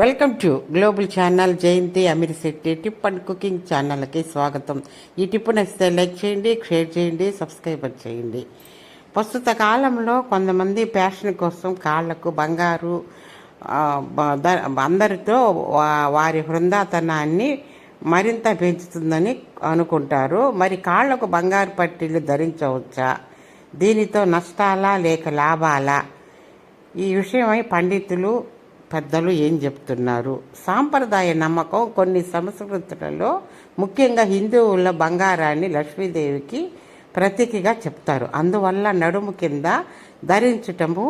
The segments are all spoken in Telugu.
Welcome to global channel Jayanti Amirshetty tip and cooking ఛానల్కి స్వాగతం. ఈ టిప్ నచ్చితే లైక్ చేయండి, షేర్ చేయండి, సబ్స్క్రైబ్ చేయండి. ప్రస్తుత కాలంలో కొంతమంది ఫ్యాషన్ కోసం కాళ్లకు బంగారు అందరితో వారి హృందాతనాన్ని మరింత పెంచుతుందని అనుకుంటారు. మరి కాళ్లకు బంగారు పట్టీలు ధరించవచ్చా? దీనితో నష్టాలా లేక లాభాలా? ఈ విషయమై పండితులు పెద్దలు ఏం చెప్తున్నారు? సాంప్రదాయ నమ్మకం కొన్ని సంస్కృతులలో, ముఖ్యంగా హిందువుల బంగారాన్ని లక్ష్మీదేవికి ప్రతీకగా చెప్తారు. అందువల్ల నడుము కింద ధరించటము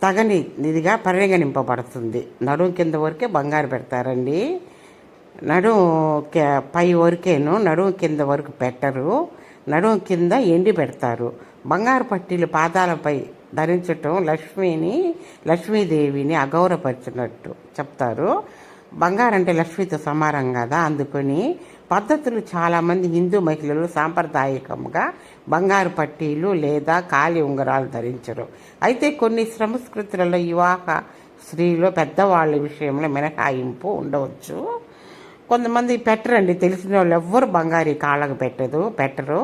తగనిదిగా పరిగణింపబడుతుంది. నడుము కింద వరకే బంగారు పెడతారండి. నడుము పై వరకేను, నడుము కింద వరకు పెట్టరు. నడుము కింద ఎండి పెడతారు. బంగారు పట్టీలు పాదాలపై ధరించటం లక్ష్మీదేవిని అగౌరవపరిచినట్టు చెప్తారు. బంగారం అంటే లక్ష్మితో సమానం కదా, అందుకని పద్ధతులు చాలామంది హిందూ మహిళలు సాంప్రదాయకంగా బంగారు పట్టీలు లేదా కాలి ఉంగరాలు ధరించరు. అయితే కొన్ని సంస్కృతులలో వివాహ స్త్రీలో పెద్దవాళ్ళ విషయంలో మినహాయింపు ఉండవచ్చు. కొంతమంది పెట్టరండి, తెలిసిన వాళ్ళు ఎవ్వరు బంగారు కాళ్ళకు పెట్టరు.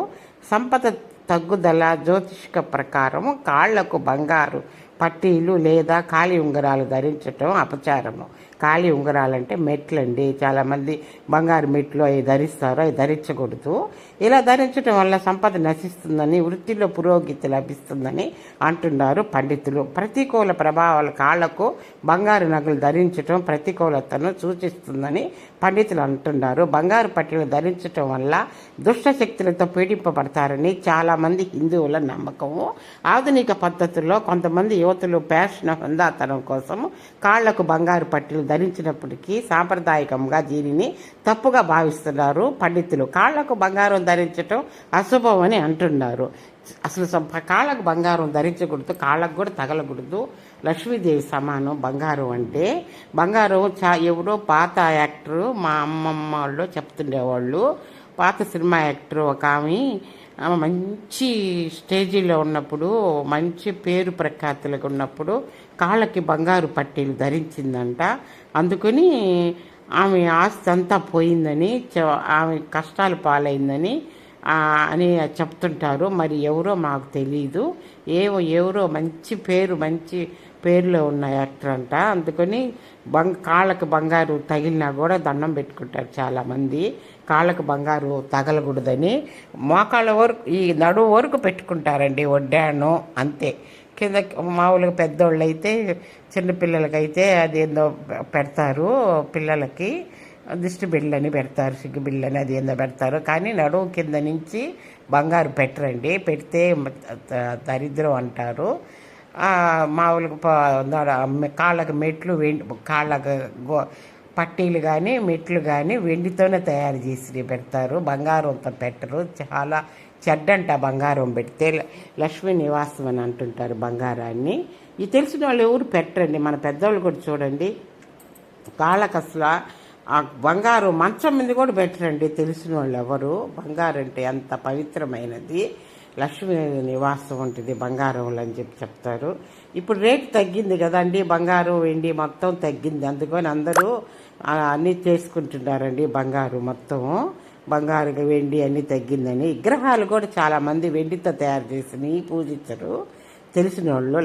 సంపద తగ్గుదల జ్యోతిషిక ప్రకారం కాళ్లకు బంగారు పట్టీలు లేదా కాలి ఉంగరాలు ధరించటం అపచారము. కాలి ఉంగరాలంటే మెట్లండి. చాలామంది బంగారు మెట్లు అవి ధరిస్తారు, అవి ధరించకూడదు. ఇలా ధరించడం వల్ల సంపద నశిస్తుందని, వృత్తిలో పురోగతి లభిస్తుందని అంటున్నారు పండితులు. ప్రతికూల ప్రభావాలు కాళ్లకు బంగారు నగలు ధరించటం ప్రతికూలతను సూచిస్తుందని పండితులు అంటున్నారు. బంగారు పట్టీలు ధరించటం వల్ల దుష్ట శక్తులతో పీడింపబడతారని చాలామంది హిందువుల నమ్మకము. ఆధునిక పద్ధతుల్లో కొంతమంది యువతులు ఫ్యాషన్ హుందాతనం కోసం కాళ్లకు బంగారు పట్టీలు ధరించినప్పటికీ సాంప్రదాయకంగా దీనిని తప్పుగా భావిస్తున్నారు పండితులు. కాళ్లకు బంగారం ధరించటం అశుభం అని అంటున్నారు. అసలు కాళ్ళకు బంగారం ధరించకూడదు, కాళ్ళకు కూడా తగలకూడదు. లక్ష్మీదేవి సమానం బంగారం అంటే. బంగారం ఎవరో పాత యాక్టరు మా అమ్మమ్మ వాళ్ళు చెప్తుండేవాళ్ళు. పాత సినిమా యాక్టర్ ఒక ఆమె మంచి స్టేజీలో ఉన్నప్పుడు, మంచి పేరు ప్రఖ్యాతులకు ఉన్నప్పుడు కాళ్ళకి బంగారు పట్టీలు ధరించిందంట. అందుకని ఆమె ఆస్తి అంతా పోయిందని, ఆమె కష్టాలు పాలైందని అని చెప్తుంటారు. మరి ఎవరో మాకు తెలీదు. ఎవరో మంచి పేరులో ఉన్న యాక్టర్ అంట. అందుకని కాళ్ళకు బంగారు తగిలినా కూడా దండం పెట్టుకుంటారు చాలామంది. కాళ్ళకు బంగారు తగలకూడదని మోకాళ్ళ వరకు, ఈ నడుము వరకు పెట్టుకుంటారండి వడ్డాను అంతే. కింద మామూలుగా పెద్దోళ్ళు అయితే, చిన్నపిల్లలకైతే అదేందో పెడతారు, పిల్లలకి దిష్టి బిళ్ళని పెడతారు, సిగ్గు బిళ్ళని అది ఏందో పెడతారు. కానీ నడుము కింద నుంచి బంగారు పెట్టరండి. పెడితే దరిద్రం అంటారు. మామూలుగా కాళ్ళకు మెట్లు కాళ్ళకు పట్టీలు కానీ మెట్లు కానీ వెండితోనే తయారు చేసి పెడతారు, బంగారంతో పెట్టరు. చాలా చెడ్డంట బంగారం పెడితే. లక్ష్మీ నివాసం అని అంటుంటారు బంగారాన్ని. ఇది తెలిసిన వాళ్ళు ఎవరు పెట్టరండి. మన పెద్దవాళ్ళు కూడా చూడండి, కాళ్ళకు అసలు ఆ బంగారు మంచం మీద కూడా పెట్టరండి తెలిసిన వాళ్ళు ఎవరు. బంగారం అంటే ఎంత పవిత్రమైనది, లక్ష్మీ నివాసం ఉంటుంది బంగారంలో అని చెప్తారు. ఇప్పుడు రేటు తగ్గింది కదండి, బంగారం వెండి మొత్తం తగ్గింది. అందుకని అందరూ అన్నీ చేసుకుంటున్నారండి. బంగారు మొత్తం, బంగారు వెండి అన్నీ తగ్గిందని. విగ్రహాలు కూడా చాలామంది వెండితో తయారు చేసి పూజించరు తెలిసిన వాళ్ళు.